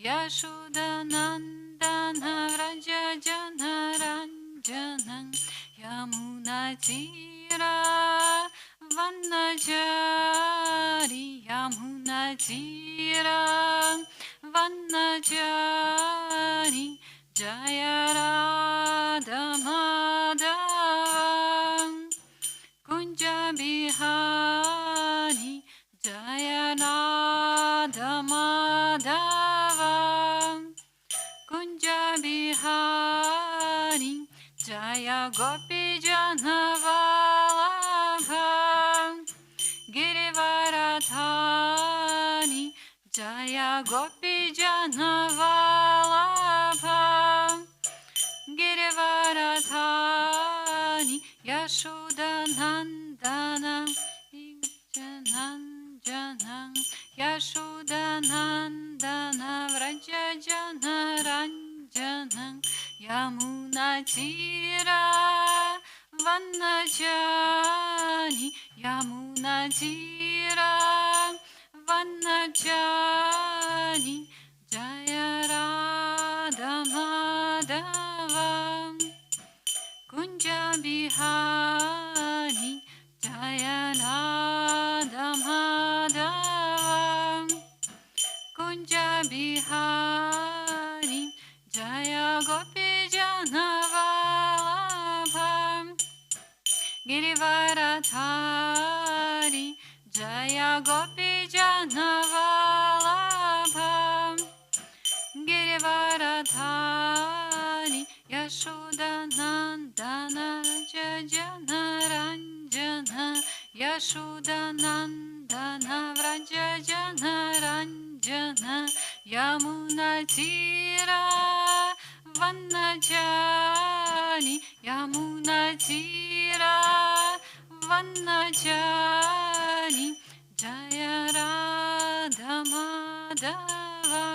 Yashodanandana Vraja Janaranjana Yamunatira Vannachari Yamunatira Vannachari Jaya Radha Madhava Kunja Bihari Jaya Radha Madhava Kunja Bihari Jaya Gopi Janavalabha Girivaradhari Jaya Gopi Janavalabha Girivaradhari Yashodanandana Jananjana Yashodanandana Vraja Janaranjana Yamunatira Vannachari Yamunatira Vannachari Jaya Radha Madhava Kunja Bihari Jaya Radha Madhava Kunja Bihari Jaya Gopi Janavalabha Girivaradhari Jaya Gopi Janavalabha Girivaradhari Yashodanandana Janaranjana Yashodanandana Vraja Janaranjana Yamunatira Vannachari Yamunatira Vannachari Jaya Radha Madhava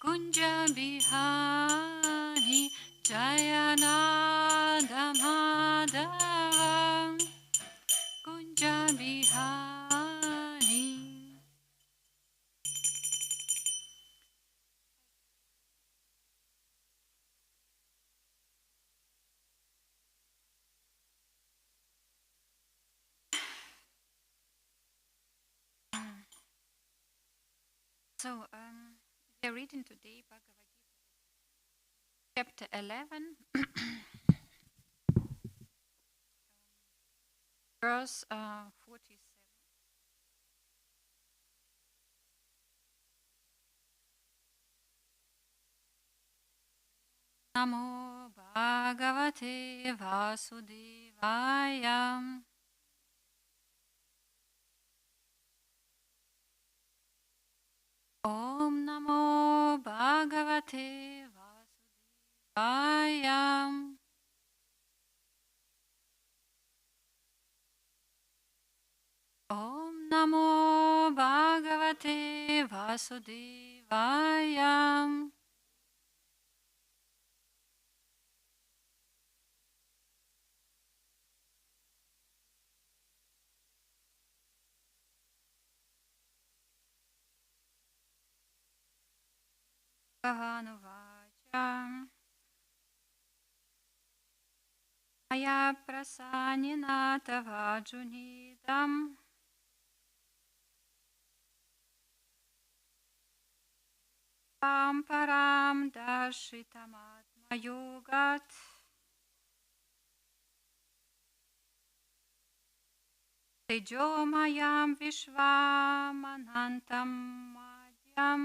Kunja Bihari Jaya Radha Madhava Kunja Bihari. So, we are reading today Bhagavad-gita, chapter 11, verse 47. Namo Bhagavate Vasudevaya. Om Namo Bhagavate Vasudevaya. Om Namo Bhagavate Vasudevaya. Bhagavan-uvacha Maya prasanina tavajunidam param darshitamatma yogat tejomayam vishvamanantam madhyam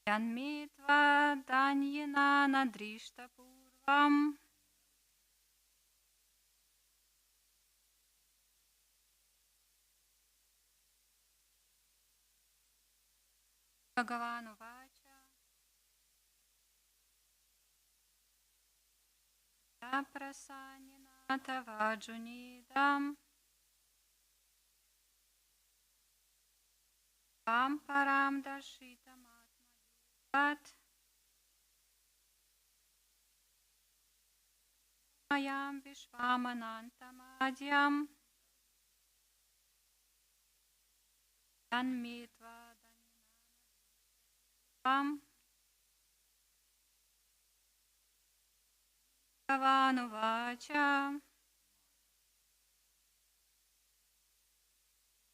Yanmitva danyena nadrishta purvam Bhagavan-uvacha Prasanina tavajunidam param darshitam atma Mayam vishvamanantam adyam Janmitva Danyam Bhagavan-uvacha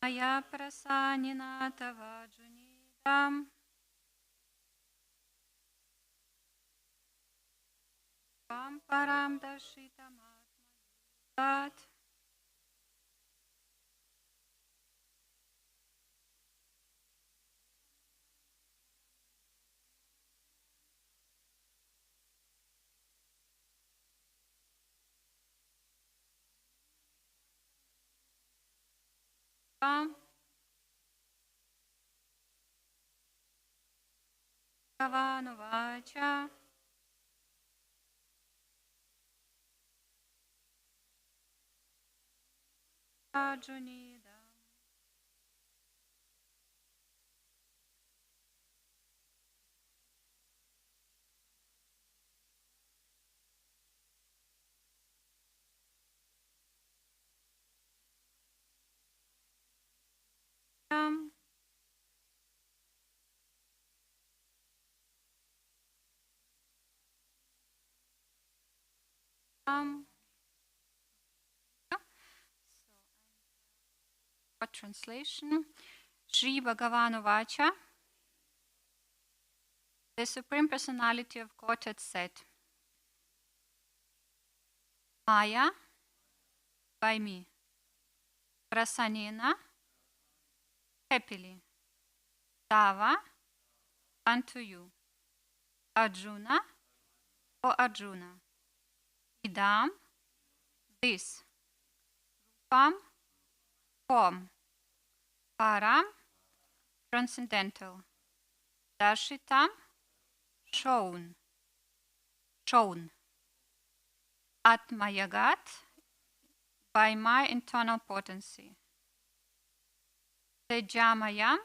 Maya prasanina tava junidam Tvam param darshitam atmayutat Tvam Bhagavan-uvacha Junidam Tvam Tvam. For translation, Sri Bhagavan-uvacha, the Supreme Personality of God had said, Maya, by me, Prasanena, happily, Tava, unto you, Arjuna, or Arjuna, Idam, this, Rupam, form, Param, transcendental, Darshitam, shown, Atmayagat, by my internal potency, Tejamayam,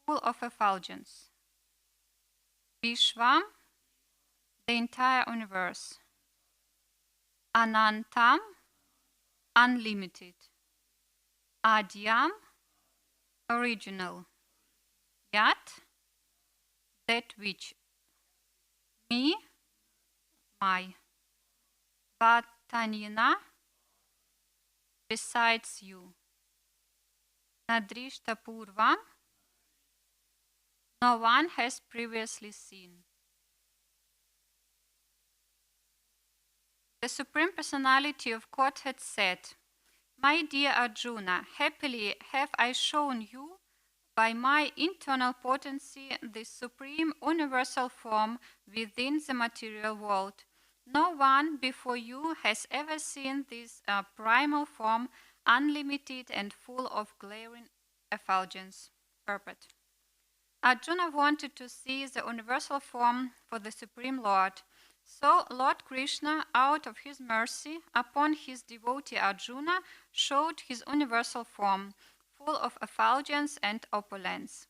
full of effulgence, Vishvam, the entire universe, Anantam, unlimited, Adyam, original, Yat, that which, me, my, Vatanyana, besides you, Nadrishta Purvam, no one has previously seen. The Supreme Personality of Godhead said, My dear Arjuna, happily have I shown you by my internal potency this supreme universal form within the material world. No one before you has ever seen this primal form, unlimited and full of glaring effulgence. Purport. Arjuna wanted to see the universal form for the Supreme Lord. So Lord Krishna, out of his mercy upon his devotee Arjuna, showed his universal form, full of effulgence and opulence.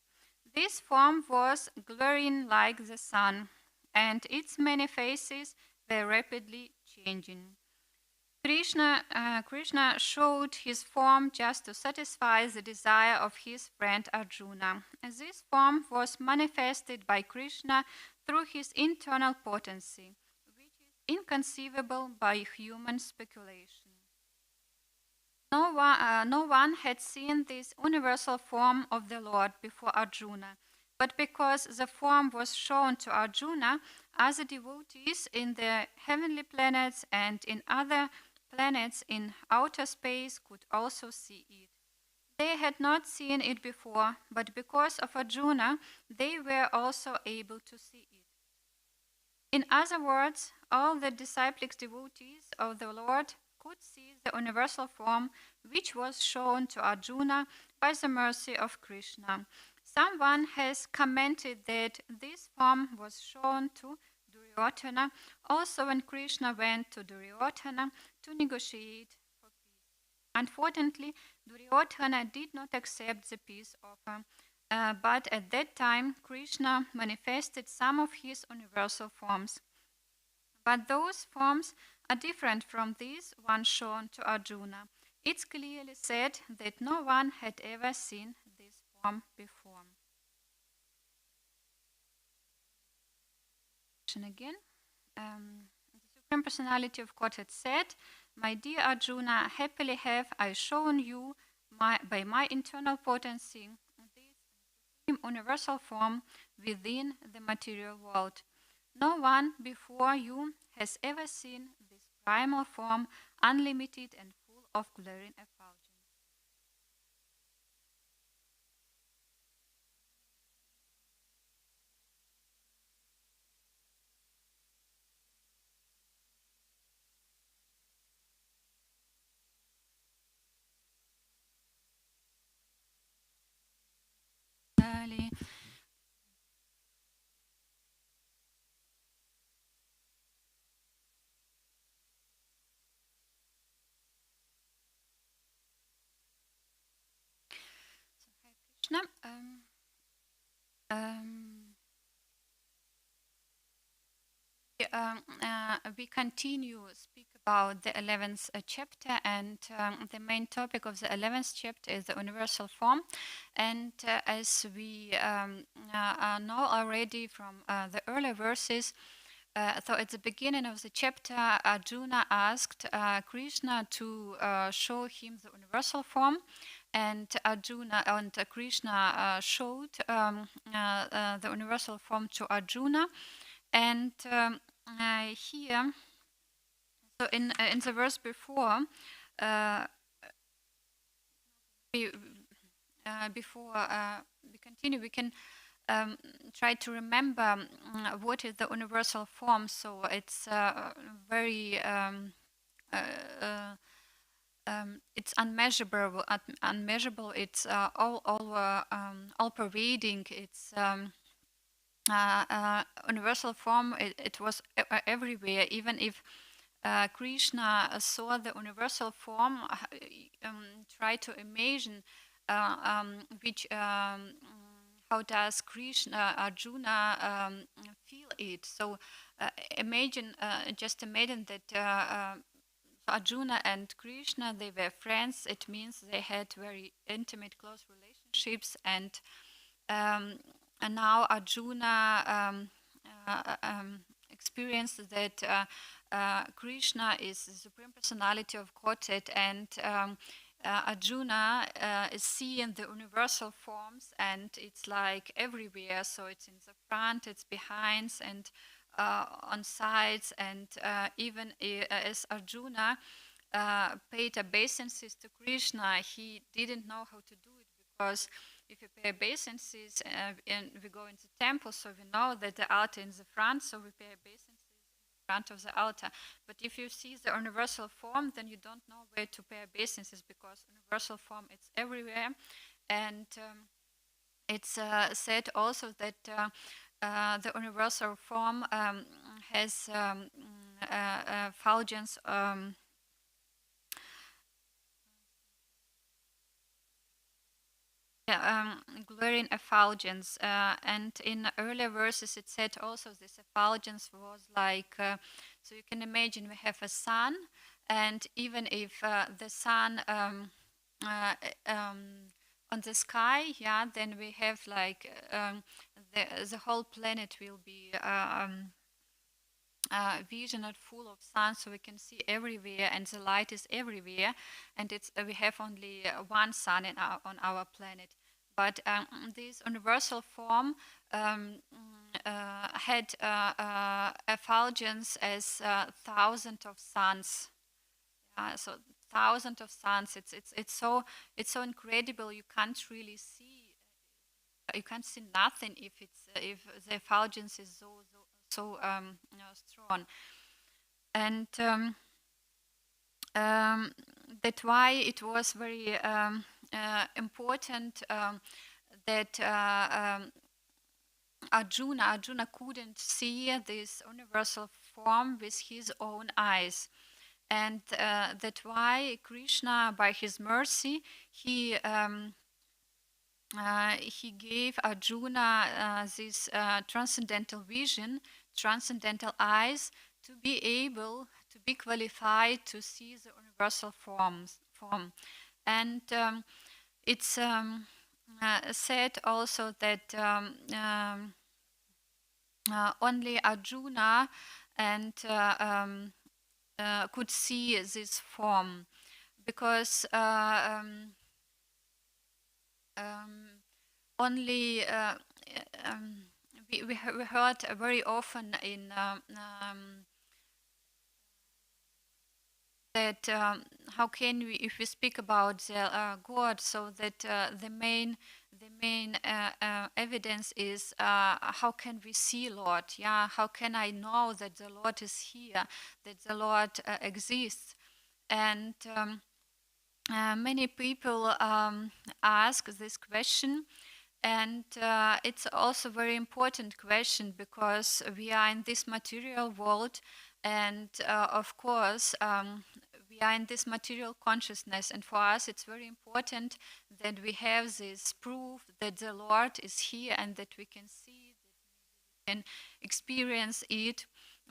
This form was glaring like the sun, and its many faces were rapidly changing. Krishna showed his form just to satisfy the desire of his friend Arjuna. This form was manifested by Krishna through his internal potency, which is inconceivable by human speculation. No one had seen this universal form of the Lord before Arjuna, but because the form was shown to Arjuna, other devotees in the heavenly planets and in other planets in outer space could also see it. They had not seen it before, but because of Arjuna, they were also able to see it. In other words, all the disciplic devotees of the Lord could see the universal form which was shown to Arjuna by the mercy of Krishna. Someone has commented that this form was shown to Duryodhana also when Krishna went to Duryodhana to negotiate for peace. Unfortunately, Duryodhana did not accept the peace offer, but at that time Krishna manifested some of his universal forms. But those forms are different from these one shown to Arjuna. It's clearly said that no one had ever seen this form before. Again, the Supreme Personality of Godhead said, "My dear Arjuna, happily have I shown you by my internal potency this supreme universal form within the material world. No one before you has ever seen this primal form, unlimited and full of glaring effulgence." Krishna, we continue speak about the 11th chapter, and the main topic of the 11th chapter is the universal form. And as we know already from the earlier verses, so at the beginning of the chapter, Arjuna asked Krishna to show him the universal form, and Arjuna and Krishna showed the universal form to Arjuna. And here, so in the verse before, before we continue, we can try to remember what is the universal form. So it's very it's unmeasurable. Unmeasurable. It's all pervading. It's universal form. It was everywhere. Even if Krishna saw the universal form, try to imagine which. How does Krishna, Arjuna feel it? So just imagine that Arjuna and Krishna, they were friends. It means they had very intimate, close relationships. And now Arjuna experienced that Krishna is the Supreme Personality of Godhead, and Arjuna is seeing the universal forms, and it's like everywhere. So it's in the front, it's behind, and on sides, and even as Arjuna paid obeisances to Krishna, he didn't know how to do it, because if you pay obeisances and we go into the temple, so we know that the altar is in the front, so we pay obeisances front of the altar. But if you see the universal form, then you don't know where to pay obeisances, because universal form, it's everywhere. And it's said also that the universal form has effulgence, glaring effulgence, and in earlier verses it said also this effulgence was like, so you can imagine we have a sun, and even if the sun on the sky, then we have like the whole planet will be vision and full of sun, so we can see everywhere, and the light is everywhere, and it's we have only one sun on our planet. But this universal form had effulgence as thousands of suns. So thousands of suns. It's so incredible. You can't really see. You can't see nothing if the effulgence is so strong. And that's why it was very important that Arjuna couldn't see this universal form with his own eyes. And that's why Krishna, by his mercy, he gave Arjuna this transcendental vision, transcendental eyes, to be able to be qualified to see the universal form. And it's said also that only Arjuna and could see this form, because only we heard very often in that how can we, if we speak about the God, so that the main evidence is how can we see Lord? Yeah, how can I know that the Lord is here, that the Lord exists? And many people ask this question, and it's also a very important question, because we are in this material world, and of course we are in this material consciousness, and for us it's very important that we have this proof that the Lord is here and that we can see, that we can experience it,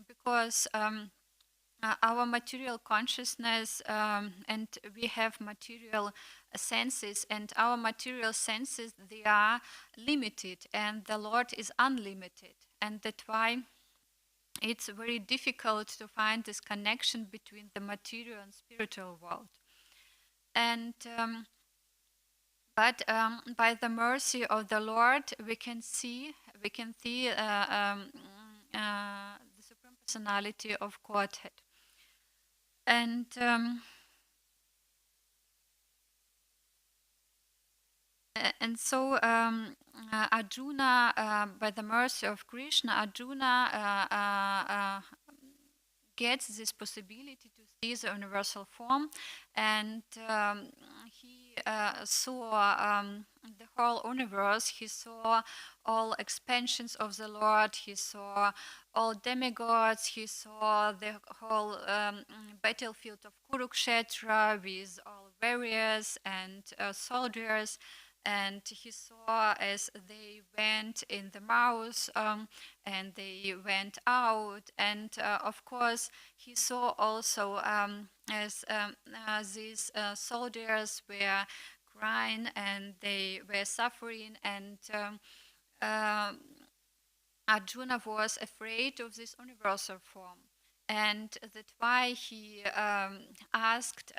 because our material consciousness, and we have material senses, and our material senses, they are limited, and the Lord is unlimited, and that's why it's very difficult to find this connection between the material and spiritual world. And but by the mercy of the Lord, we can see the Supreme Personality of Godhead. And so Arjuna, by the mercy of Krishna, Arjuna gets this possibility to see the universal form, and he saw the whole universe. He saw all expansions of the Lord. He saw all demigods. He saw the whole battlefield of Kurukshetra with all warriors and soldiers. And he saw as they went in the mouth, and they went out. And of course, he saw also as these soldiers were crying and they were suffering, and Arjuna was afraid of this universal form. And that's why he asked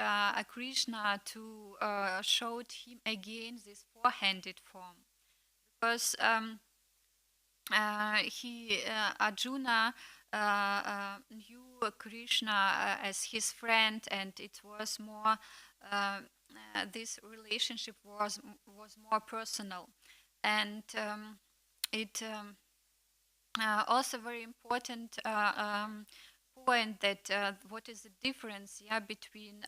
Krishna to show him again this four-handed form, because Arjuna knew Krishna as his friend, and it was more this relationship was more personal, and it also very important point that what is the difference, between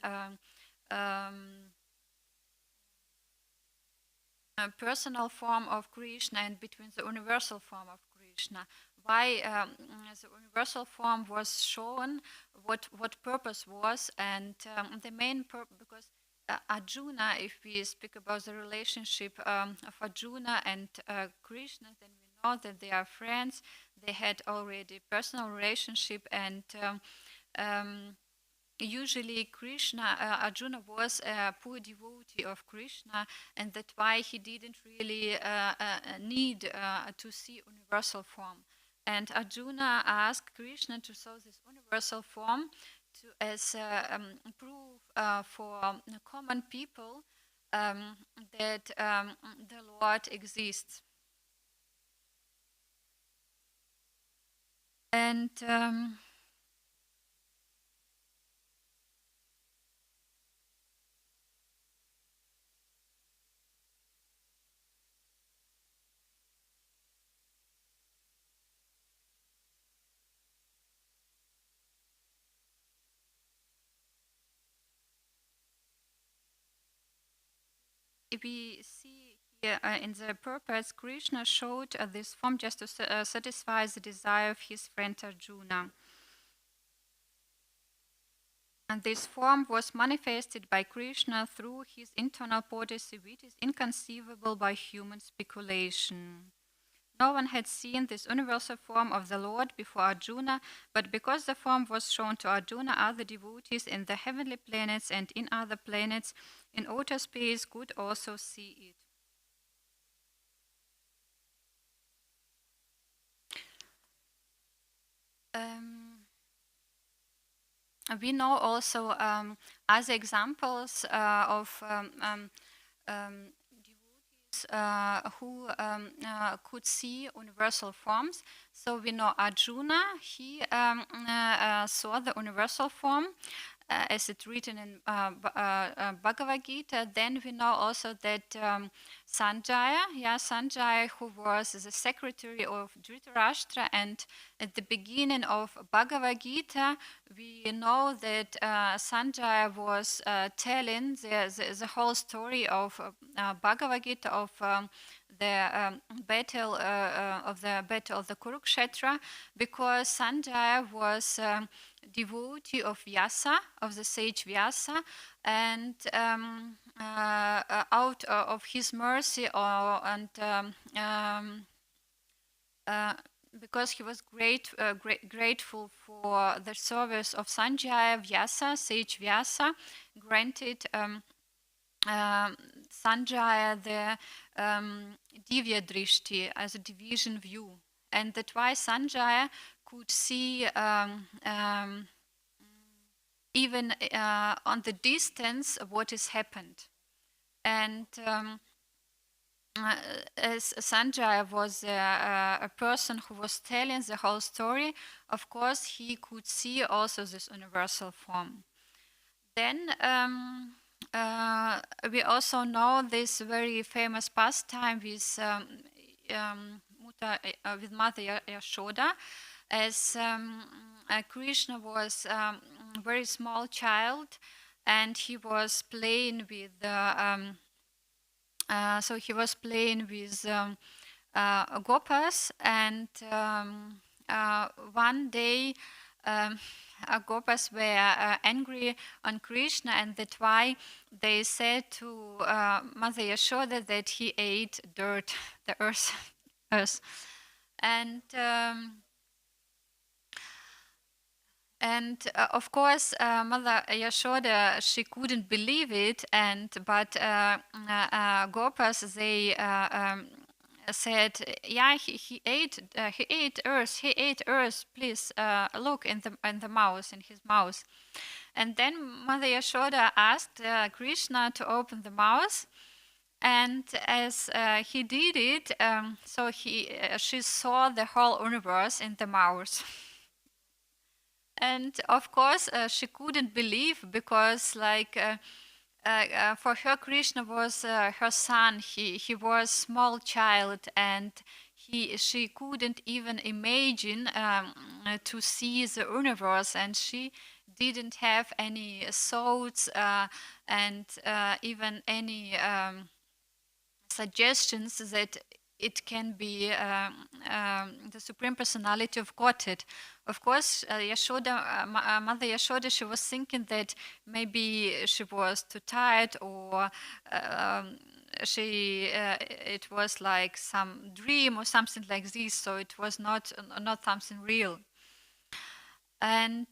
a personal form of Krishna and between the universal form of Krishna. Why the universal form was shown, what purpose was, and the main purpose, because Arjuna, if we speak about the relationship of Arjuna and Krishna, then we know that they are friends. They had already personal relationship, and usually Arjuna was a poor devotee of Krishna, and that's why he didn't really need to see universal form. And Arjuna asked Krishna to show this universal form as proof for common people that the Lord exists. And we see here in the purpose, Krishna showed this form just to satisfy the desire of his friend Arjuna. And this form was manifested by Krishna through his internal potency, which is inconceivable by human speculation. No one had seen this universal form of the Lord before Arjuna, but because the form was shown to Arjuna, other devotees in the heavenly planets and in other planets in outer space could also see it. We know also other examples of devotees who could see universal forms. So we know Arjuna, he saw the universal form. As it's written in Bhagavad-gita. Then we know also that Sanjaya, who was the secretary of Dhritarashtra, and at the beginning of Bhagavad-gita, we know that Sanjaya was telling the whole story of Bhagavad-gita, of the battle of the Kurukshetra, because Sanjaya was devotee of Vyasa, of the sage Vyasa, and out of his mercy because he was grateful for the service of Sanjaya, Vyasa, sage Vyasa, granted Sanjaya the Divya Drishti, as a division view. And that's why Sanjaya could see even on the distance what has happened. And as Sanjaya was a person who was telling the whole story, of course he could see also this universal form. Then we also know this very famous pastime with Mother Yashoda, as Krishna was a very small child, and he was playing with gopas, and one day gopas were angry on Krishna, and that's why they said to Mother Yashoda that he ate dirt, the earth. And of course, Mother Yashoda, she couldn't believe it, but Gopas, they said, yeah, he ate earth. Please look in the mouth, in his mouth. And then Mother Yashoda asked Krishna to open the mouth. And as he did it, so she saw the whole universe in the mouth. And of course, she couldn't believe, because, for her, Krishna was her son. He was small child, and she couldn't even imagine to see the universe, and she didn't have any thoughts and even any suggestions that it can be the Supreme Personality of Godhead. Of course, Mother Yashoda, she was thinking that maybe she was too tired, or it was like some dream or something like this, so it was not something real. And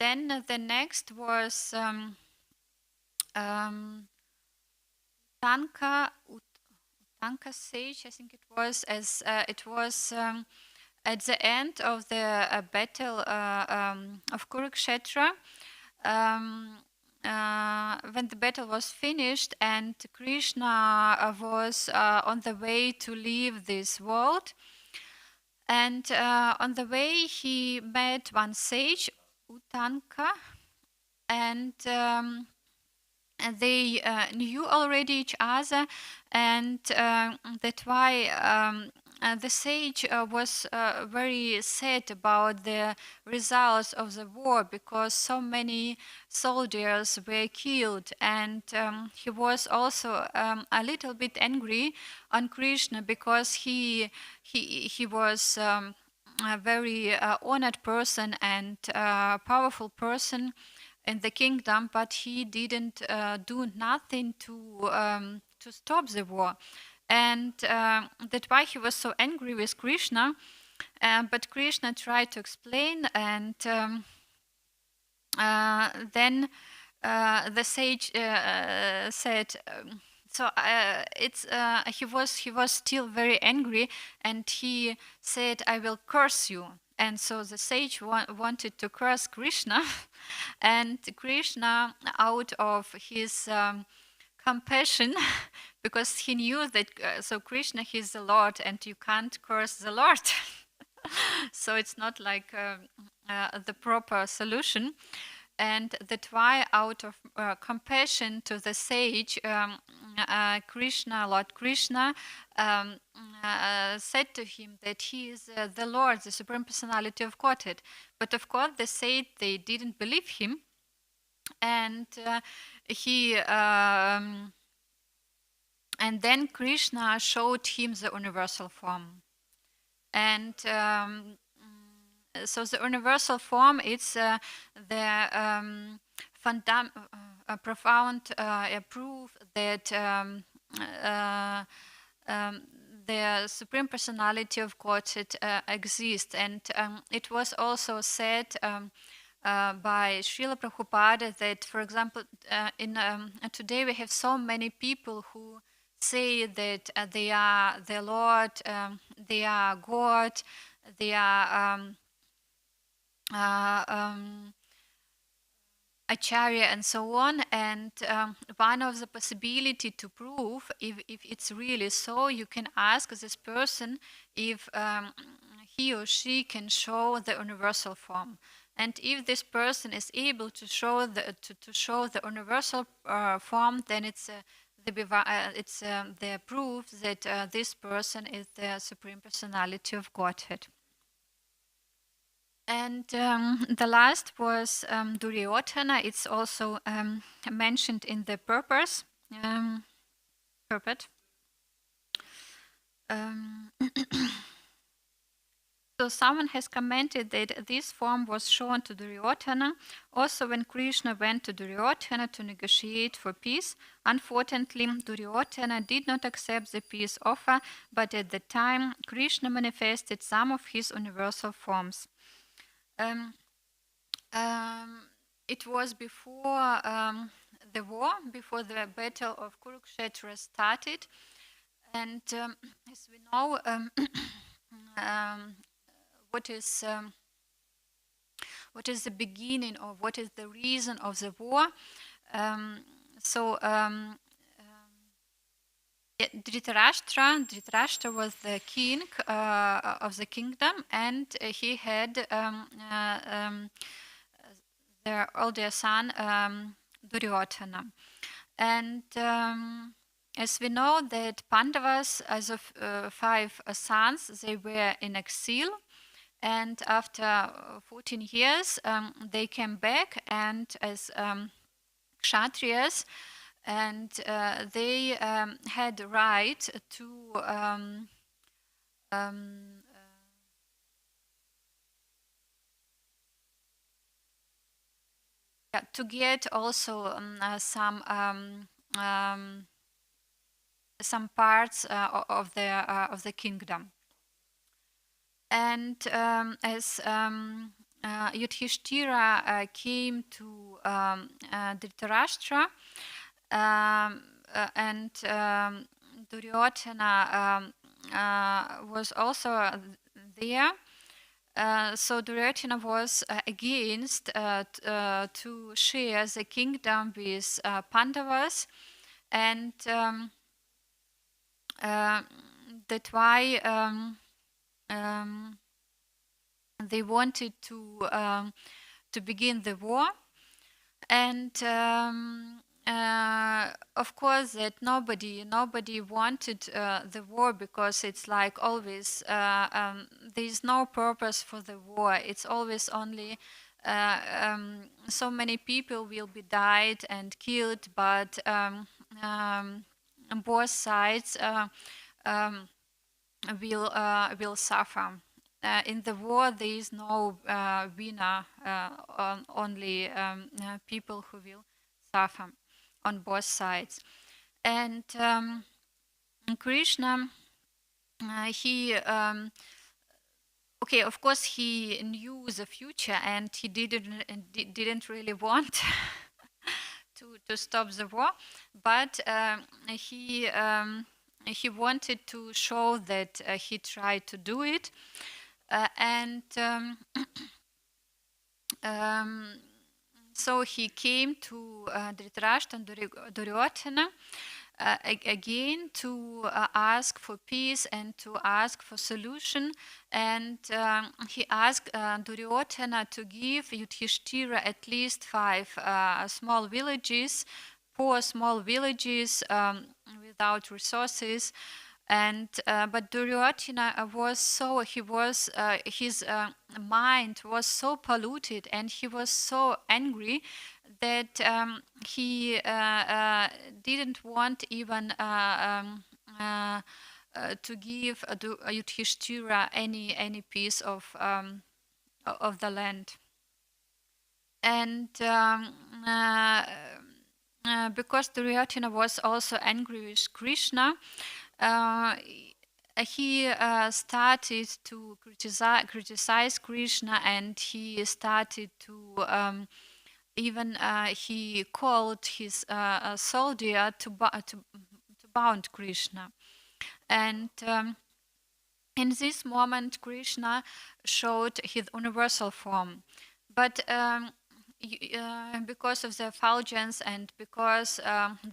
then the next was Tanka sage, I think it was, as it was at the end of the battle of Kurukshetra, when the battle was finished and Krishna was on the way to leave this world. And on the way he met one sage, Utanka, and they knew already each other, and that's why the sage was very sad about the results of the war, because so many soldiers were killed, and he was also a little bit angry on Krishna, because he was a very honored person and powerful person in the kingdom, but he didn't do nothing to stop the war. And that's why he was so angry with Krishna. But Krishna tried to explain, and then the sage said, he was still very angry, and he said, "I will curse you." And so the sage wanted to curse Krishna, and Krishna, out of his compassion, because he knew that so Krishna, he's the Lord, and you can't curse the Lord. So it's not like the proper solution. And that's why, out of compassion to the sage, Lord Krishna, said to him that he is the Lord, the Supreme Personality of Godhead. But of course, the sage, they didn't believe him, and he. And then Krishna showed him the universal form. And so the universal form, it's the profound proof that the Supreme Personality of Godhead exists. And it was also said by Srila Prabhupada that, for example, today we have so many people who say that they are the Lord, they are God, they are Acharya, and so on. And one of the possibility to prove if it's really so, you can ask this person if he or she can show the universal form. And if this person is able to show the universal form, then it's the proof that this person is the Supreme Personality of Godhead. And the last was Duryodhana. It's also mentioned in the purport. So someone has commented that this form was shown to Duryodhana also when Krishna went to Duryodhana to negotiate for peace. Unfortunately, Duryodhana did not accept the peace offer, but at the time, Krishna manifested some of his universal forms. It was before the war, before the battle of Kurukshetra started, and as we know, what is the beginning of what is the reason of the war? Dhritarashtra was the king of the kingdom, and he had their older son Duryodhana. And as we know that Pandavas, as of 5 sons, they were in exile, and after 14 years they came back, and as Kshatriyas, and they had the right to get also some parts of the kingdom. And as Yudhishthira came to Dhritarashtra, and Duryodhana was also there. So Duryodhana was against to share the kingdom with Pandavas, and that's why they wanted to begin the war. And of course that nobody wanted the war, because it's like always there's no purpose for the war. It's always only so many people will be died and killed, but on both sides will suffer. In the war, there is no winner, only people who will suffer on both sides. And Krishna, he of course he knew the future, and he didn't really want to stop the war, but he wanted to show that he tried to do it. and so he came to Dhritarashtra and Duryodhana again to ask for peace and to ask for solution. And he asked Duryodhana to give Yudhishthira at least 5 small villages, 4 small villages without resources. And but Duryodhana his mind was so polluted, and he was so angry that he didn't want even to give Yudhishthira any piece of the land. And because Duryodhana was also angry with Krishna, he started to criticize Krishna, and he started to even he called his soldier to bound Krishna. And in this moment, Krishna showed his universal form. But because of the effulgence and because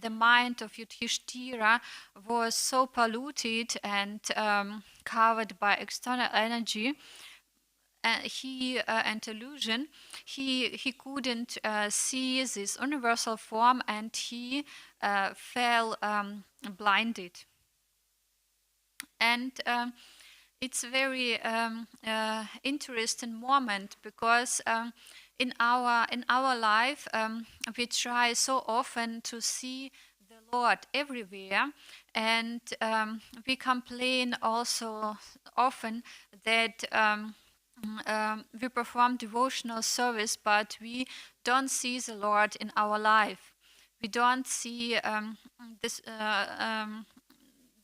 the mind of Yudhishthira was so polluted and covered by external energy, and illusion, he couldn't see this universal form, and he fell blinded. And it's a very interesting moment, because in our life we try so often to see the Lord everywhere, and we complain also often that we perform devotional service, but we don't see the Lord in our life. We don't see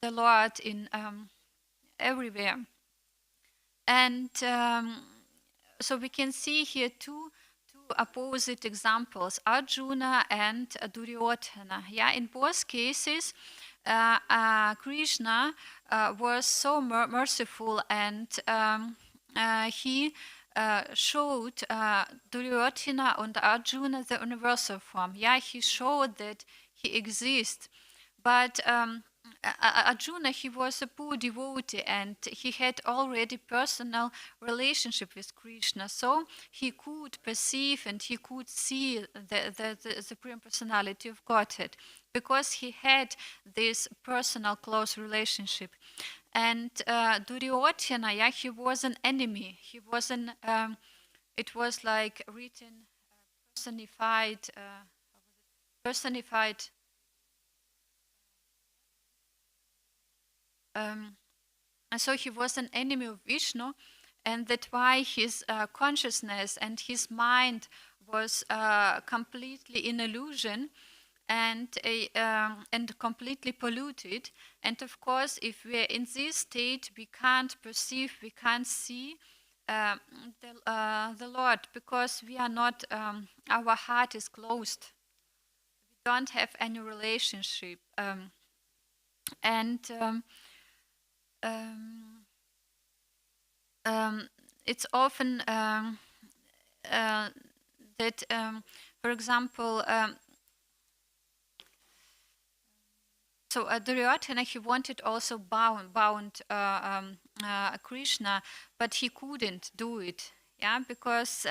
the Lord in everywhere. And so we can see here two opposite examples, Arjuna and Duryodhana. Yeah, in both cases, Krishna was so merciful, and he showed Duryodhana and Arjuna the universal form. Yeah, he showed that he exists. But Arjuna, he was a poor devotee, and he had already personal relationship with Krishna, so he could perceive and he could see the Supreme Personality of Godhead, because he had this personal close relationship. And Duryodhana, yeah, he was an enemy. He was an it was like written personified and so he was an enemy of Vishnu, and that's why his consciousness and his mind was completely in illusion and completely polluted. And of course, if we're in this state, we can't perceive, we can't see the Lord, because we are not. Our heart is closed. We don't have any relationship, and it's often that, for example, so Duryodhana, he wanted also bound Krishna, but he couldn't do it. Yeah, because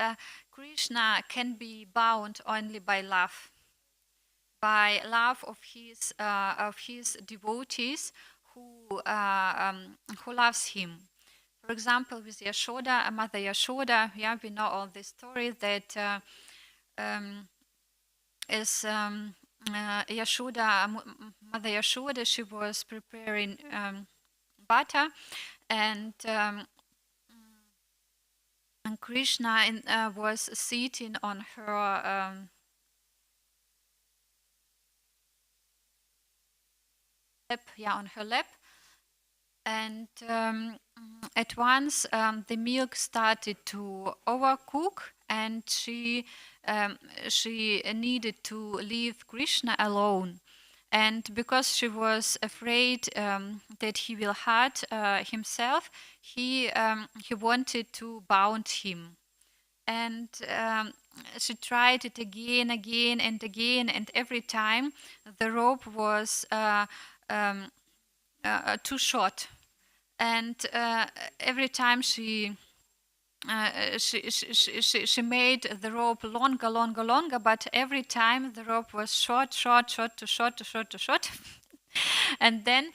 Krishna can be bound only by love of his devotees who loves him. For example, with Yashoda, Mother Yashoda, yeah, we know all this story that Yashoda, Mother Yashoda, she was preparing butter, and Krishna was sitting on her lap, and at once the milk started to overcook, and she needed to leave Krishna alone. And because she was afraid that he will hurt himself, he wanted to bound him. And she tried it again, and again, and every time the rope was too short. And every time she made the rope longer, but every time the rope was short, too short. And then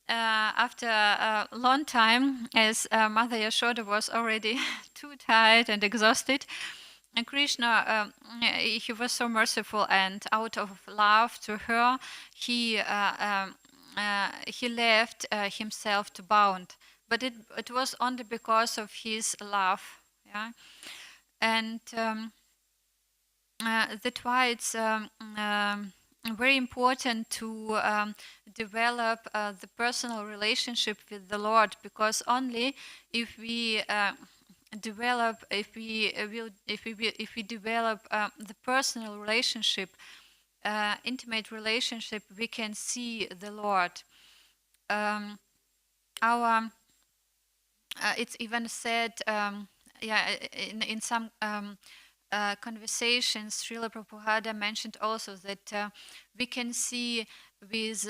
after a long time, as Mother Yashoda was already too tired and exhausted, and Krishna, he was so merciful, and out of love to her, he left himself to bound. But it was only because of his love, yeah. And that's why it's very important to develop the personal relationship with the Lord, because only if we develop, if we develop the personal relationship, intimate relationship, we can see the Lord. It's even said, in some conversations, Srila Prabhupada mentioned also that we can see with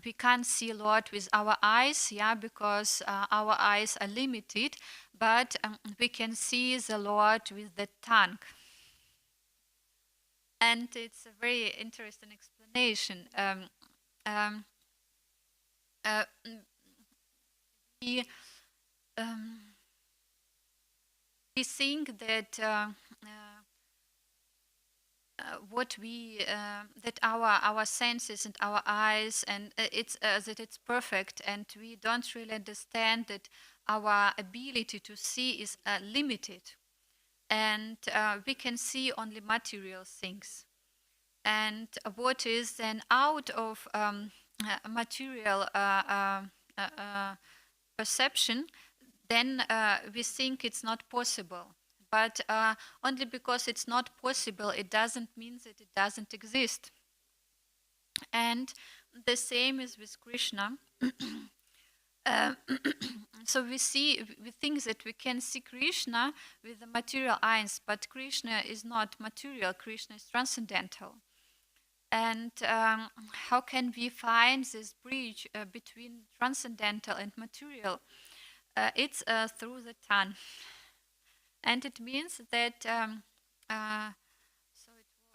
we can't see Lord with our eyes, because our eyes are limited, but we can see the Lord with the tongue. And it's a very interesting explanation. We think that that our senses and our eyes, and that it's perfect, and we don't really understand that our ability to see is limited, and we can see only material things. And what is then out of material perception, then we think it's not possible. But only because it's not possible, it doesn't mean that it doesn't exist. And the same is with Krishna. So we think that we can see Krishna with the material eyes, but Krishna is not material. Krishna is transcendental. And how can we find this bridge between transcendental and material? It's through the tongue. And it means that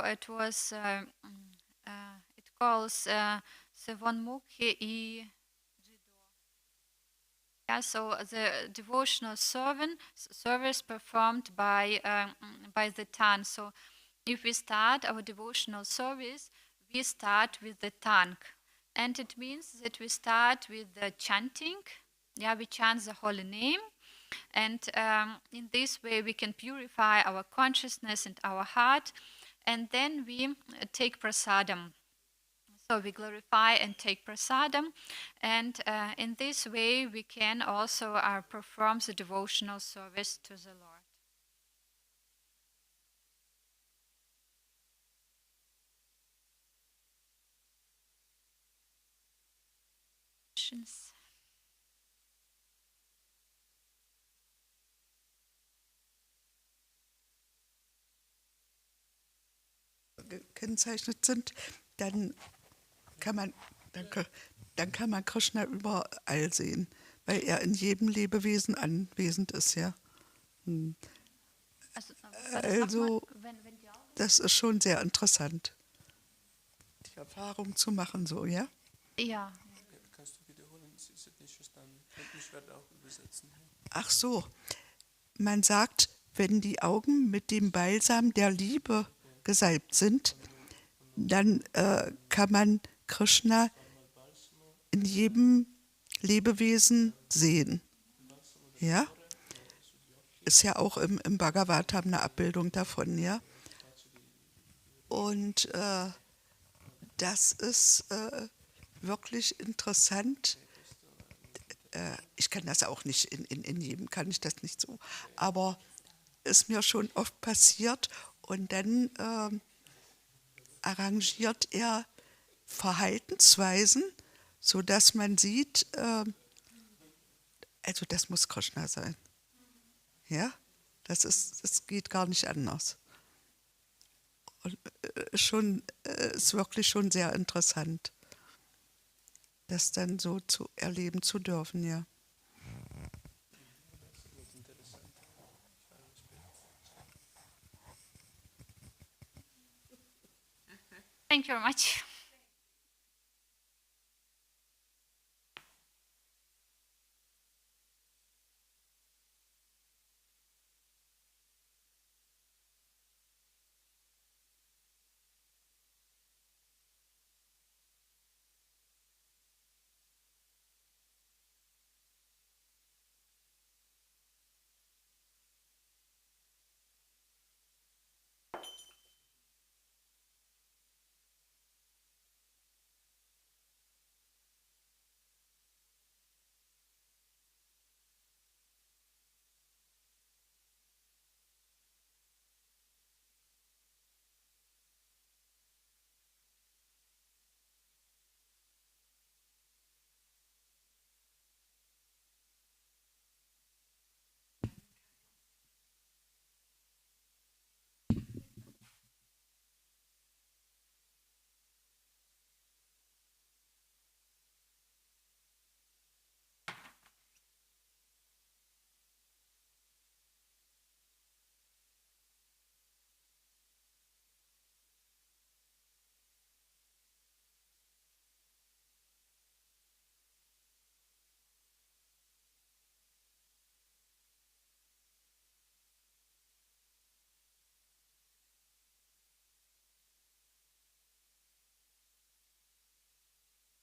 it was it calls Sevanmukhi I Jido. Yeah, so the devotional service performed by the tongue. So if we start our devotional service, we start with the tongue, and it means that we start with the chanting. Yeah, we chant the holy name. And in this way, we can purify our consciousness and our heart. And then we take prasadam. So we glorify and take prasadam. And in this way, we can also perform the devotional service to the Lord. Questions? Gekennzeichnet sind, dann kann man Krishna überall sehen, weil er in jedem Lebewesen anwesend ist, ja. Also das ist schon sehr interessant, die Erfahrung zu machen, so, ja? Ja. Kannst du wiederholen? Sie hat nicht verstanden. Ich werde auch übersetzen. Ach so, man sagt, wenn die Augen mit dem Balsam der Liebe gesalbt sind, dann kann man Krishna in jedem Lebewesen sehen. Ja? Ist ja auch im Bhagavad-gita eine Abbildung davon, ja? Und das ist wirklich interessant. Ich kann das auch nicht, in jedem kann ich das nicht so, aber ist mir schon oft passiert, und dann arrangiert er Verhaltensweisen, sodass man sieht, also das muss Krishna sein. Ja, das geht gar nicht anders. Und, ist wirklich schon sehr interessant, das dann so zu erleben zu dürfen, ja. Thank you very much.